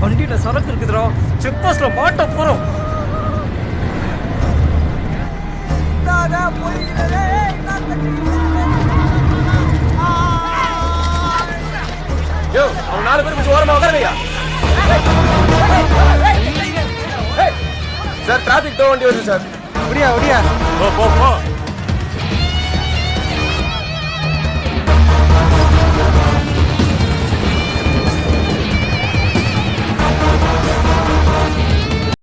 வண்டியில சரக்கு இருக்குதுடா, செக் போஸ்ட்ல மாட்ட போறோம். யோ, அவங்க 4 பேர் கொஞ்சம் ஓரமா உட்காருங்கய்யா. சார், டிராபிக் டோ வண்டி வருது சார். ஒடியா போ போ போ.